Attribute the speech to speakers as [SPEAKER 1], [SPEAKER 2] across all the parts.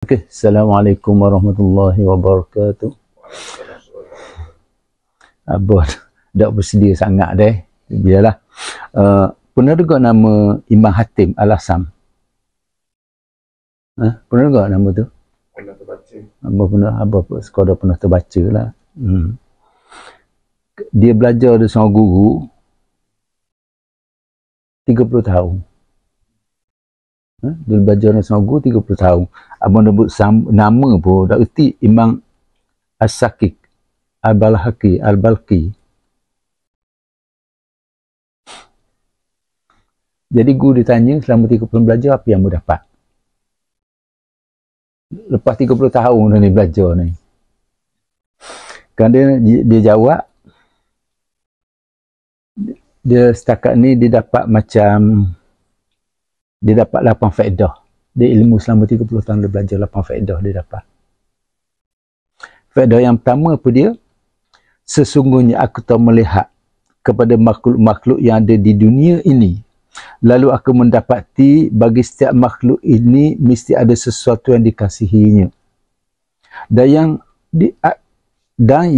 [SPEAKER 1] Okey, Assalamualaikum warahmatullahi wabarakatuh. Abah dah bersedia sangat deh. Biarlah. Pernah dengar nama Imam Hatim Al-Asam? Pernah dengar nama tu?
[SPEAKER 2] Pernah terbaca.
[SPEAKER 1] Abah sekadar pernah terbaca lah. Dia belajar dengan seorang guru 30 tahun. Dia belajar dengan seorang guru 30 tahun. Abang sebut nama pun dah erti Imam As-Sakik Al-Balqi. Jadi guru ditanya selama 30 tahun belajar apa yang mu dapat? Lepas 30 tahun dah ni belajar ni. Kan dia jawab, dia setakat ni dia dapat 8 faedah. Dia ilmu selama 30 tahun dia belajar 8 faedah dia dapat. Faedah yang pertama apa dia? Sesungguhnya aku telah melihat kepada makhluk-makhluk yang ada di dunia ini. Lalu aku mendapati bagi setiap makhluk ini mesti ada sesuatu yang dikasihinya. Dan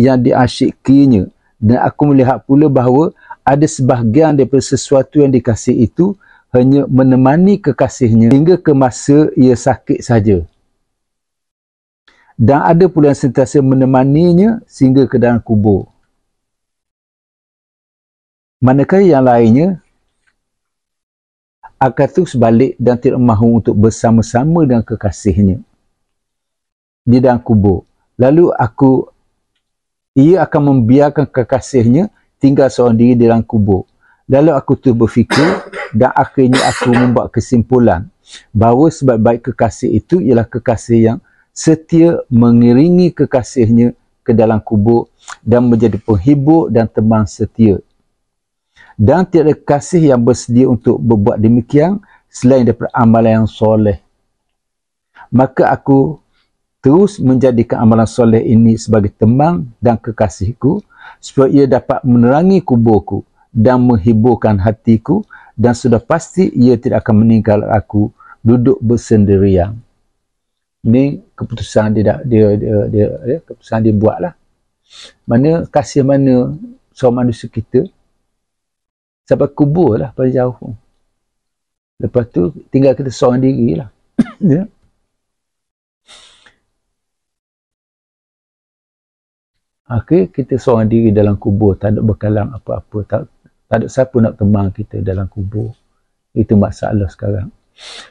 [SPEAKER 1] yang diasyikinya. Dan aku melihat pula bahawa ada sebahagian daripada sesuatu yang dikasihi itu hanya menemani kekasihnya hingga ke masa ia sakit saja. Dan ada pula yang sentiasa menemaninya sehingga ke dalam kubur. Manakala yang lainnya akan terus balik dan tidak mahu untuk bersama-sama dengan kekasihnya di dalam kubur. Lalu ia akan membiarkan kekasihnya tinggal seorang diri di dalam kubur. Lalu aku terus berfikir dan akhirnya aku membuat kesimpulan bahawa sebaik-baik kekasih itu ialah kekasih yang setia mengiringi kekasihnya ke dalam kubur dan menjadi penghibur dan teman setia. Dan tiada kekasih yang bersedia untuk berbuat demikian selain daripada amalan yang soleh. Maka aku terus menjadikan amalan soleh ini sebagai teman dan kekasihku supaya ia dapat menerangi kuburku dan menghiburkan hatiku, dan sudah pasti ia tidak akan meninggal aku duduk bersendirian. Ini keputusan keputusan dia buatlah. Mana kasih mana seorang manusia kita sampai kubur lah paling jauh. Lepas tu tinggal kita seorang diri lah. Ya. Akhir kita seorang diri dalam kubur, tak ada bekalan apa-apa, tak ada siapa nak teman kita dalam kubur. Itu masalah sekarang.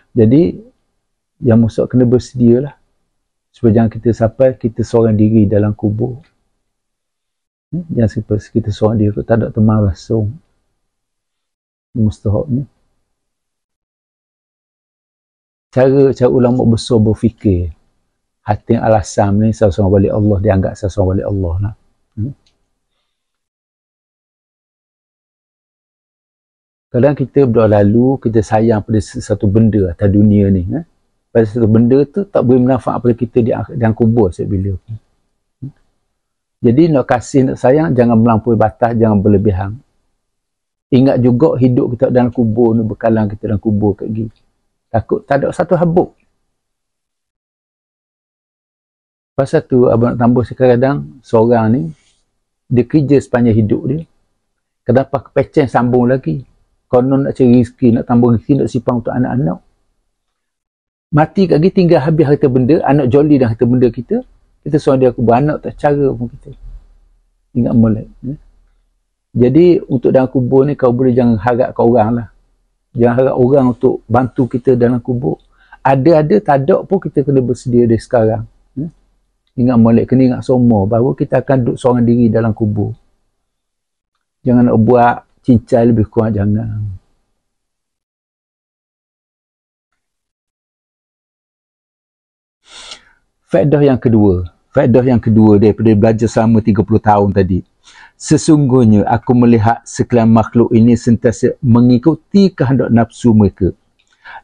[SPEAKER 1] Jadi yang maksud kena bersedia lah supaya jangan kita sampai kita seorang diri dalam kubur. Jangan sampai kita seorang diri, tak ada teman langsung. Mustahaknya cara ulama besar berfikir. Hatim Al-Asam ni seorang wali Allah, dianggap seorang wali Allah lah. Kadang kita berdoa lalu, kita sayang pada satu benda atas dunia ni. Pada satu benda tu tak boleh manfaat pada kita di kubur sebila. Jadi nak kasih, nak sayang, jangan melampaui batas, jangan berlebihan. Ingat juga hidup kita dalam kubur ni, bekalan kita dalam kubur kat gini. Takut tak ada satu habuk. Pasal tu abang nak tambah kadang seorang ni dia kerja sepanjang hidup dia. Kadang pakai pecen sambung lagi. Konon nak cari rezeki, nak tambah rezeki, nak simpan untuk anak-anak. Mati kat gini tinggal habis harta benda, anak joli dan harta benda kita. Kita seorang dia kubur, anak tak cara pun kita. Ingat molek. Jadi untuk dalam kubur ni kau boleh jangan harapkan orang lah. Jangan harap orang untuk bantu kita dalam kubur. Ada, tak ada pun kita kena bersedia dari sekarang. Ingat molek, kena ingat semua bahawa kita akan duduk seorang diri dalam kubur. Jangan nak buat cincai lebih kurang, jangan. Faedah yang kedua daripada belajar selama 30 tahun tadi. Sesungguhnya aku melihat sekalian makhluk ini sentiasa mengikuti kehendak nafsu mereka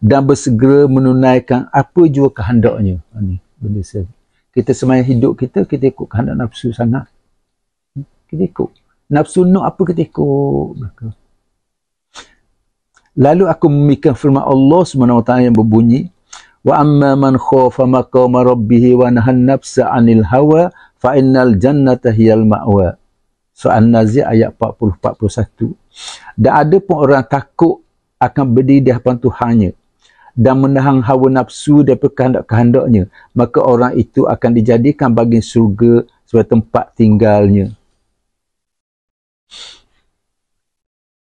[SPEAKER 1] dan bersegera menunaikan apa jua kehendaknya. Ini benda saya. Kita semaya hidup kita ikut kehendak nafsu sangat. Kita ikut. Nafsu nak apa kita ikut. Lalu aku memikirkan firman Allah SWT yang berbunyi, Wa amma man khafa maqama rabbih wa nahan nafsa 'anil hawa fa innal jannata hiyal ma'wa. Surah An-Nazi'at ayat 40-41. Dan ada pun orang takut akan berdiri di hadapan Tuhannya dan menahan hawa nafsu daripada kehendak-kehendaknya, maka orang itu akan dijadikan bagi surga sebagai tempat tinggalnya.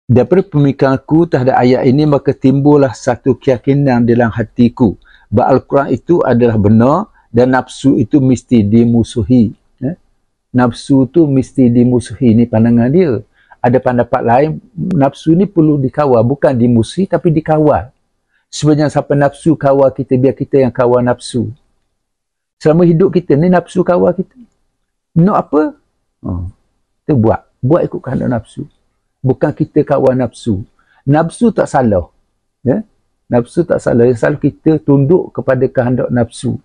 [SPEAKER 1] Daripada pemikiranku terhadap ayat ini, maka timbullah satu keyakinan dalam hatiku bahawa Al-Quran itu adalah benar dan nafsu itu mesti dimusuhi. Nafsu tu mesti dimusuhi, ni pandangan dia. Ada pendapat lain, nafsu ni perlu dikawal, bukan dimusuhi tapi dikawal. Sebenarnya siapa nafsu kawal kita, biar kita yang kawal nafsu. Selama hidup kita ni nafsu kawal kita. Nak apa? Kita buat ikut kehendak nafsu. Bukan kita kawal nafsu. Nafsu tak salah. Ya? Nafsu tak salah. Yang salah kita tunduk kepada kehendak nafsu.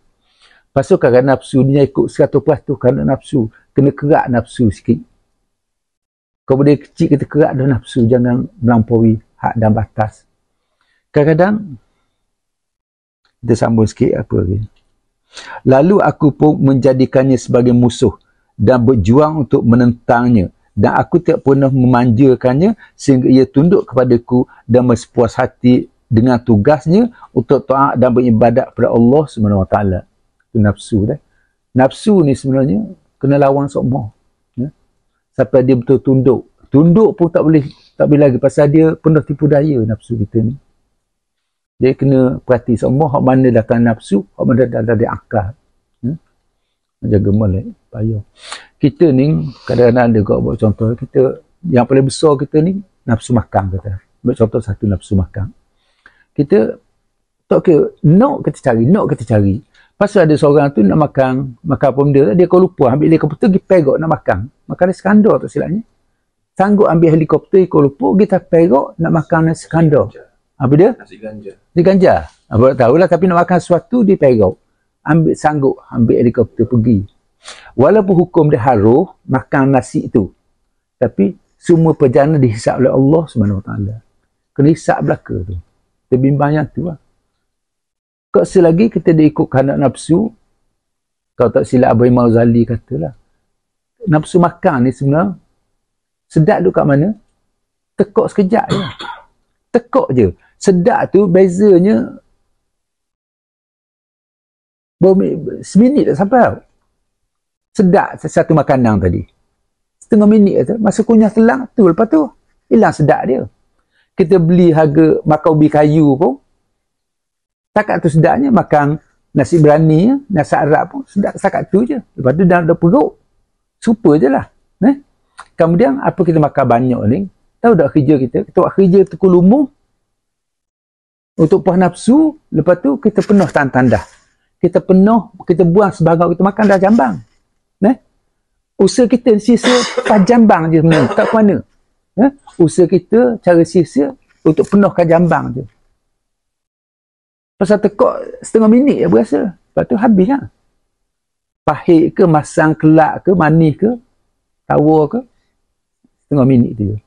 [SPEAKER 1] Pasal kadang nafsu ni ikut 100% kehendak nafsu. Kena kerak nafsu sikit. Kalau boleh kecil kita kerak dah nafsu. Jangan melampaui had dan batas. Kadang-kadang kita sambung sikit apa lagi. Lalu aku pun menjadikannya sebagai musuh dan berjuang untuk menentangnya. Dan aku tidak pernah memanjakannya sehingga ia tunduk kepadaku dan berpuas hati dengan tugasnya untuk taat dan beribadat kepada Allah SWT. Itu nafsu dah. Nafsu ni sebenarnya kena lawan semua. Ya? Sampai dia betul tunduk. Tunduk pun tak boleh lagi pasal dia penuh tipu daya nafsu kita ni. Dia kena perhati semua hak mana datang nafsu, hak mana datang dari akal. Jaga molek, payah. Kita ni kadang-kadang ada kau buat contoh, kita yang paling besar kita ni nafsu makan kata. Buat contoh satu nafsu makan. Kita tak kira nak kita cari. Pasal ada seorang tu nak makan apa benda, dia kau lupa ambil helikopter pergi Perak nak makan. Makan nasi kandar tu silapnya. Sanggup ambil helikopter kau lupa kita Perak nak makan nasi kandar. Apa dia? Nasi ganja. Nasi ganja. Apa tak tahulah, tapi nak makan sesuatu di Perak. Sanggup ambil helikopter pergi. Walaupun hukum dia haruh makan nasi itu. Tapi semua perjalanan dihisap oleh Allah SWT. Kena hisap belaka tu. Kita bimbang yang tu lah. Kau selagi kita dia ikut kehendak nafsu, kau tak silap Abu Imam Ghazali katalah. Nafsu makan ni sebenarnya sedap tu kat mana? Tekuk sekejap je. Tekuk je. Sedap tu bezanya seminit tak sampai tau. Sedap satu makanan tadi. Setengah minit tu. Masa kunyah telang tu. Lepas tu hilang sedap dia. Kita beli harga makan ubi kayu pun. Takat tu sedapnya makan nasi berani, nasi Arab pun sedap takat tu je. Lepas tu dah perut. Super je lah. Kemudian apa kita makan banyak ni. Tahu tak kerja kita? Kita buat kerja tekul umum. Untuk puas nafsu. Lepas tu kita penuh tanda. Kita buang sebagai kita makan dah jambang. Usaha kita sisa pas jambang je sebenarnya. Tak ke mana. Usaha kita cara sisa untuk penuhkan jambang je. Pasal tekuk setengah minit je berasa. Lepas tu habis lah. Pahit ke, masang kelak ke, manis ke, tawa ke. Setengah minit tu je.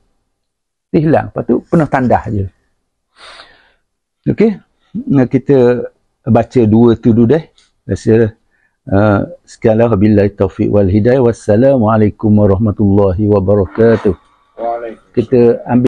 [SPEAKER 1] Dia hilang. Lepas tu penuh tandah je. Okey. Kita baca dua tu dulu deh. Rasa sekianlah wabillahi taufiq wal hidayah. Wassalamualaikum warahmatullahi wabarakatuh. Waalaikumsalam. Kita ambil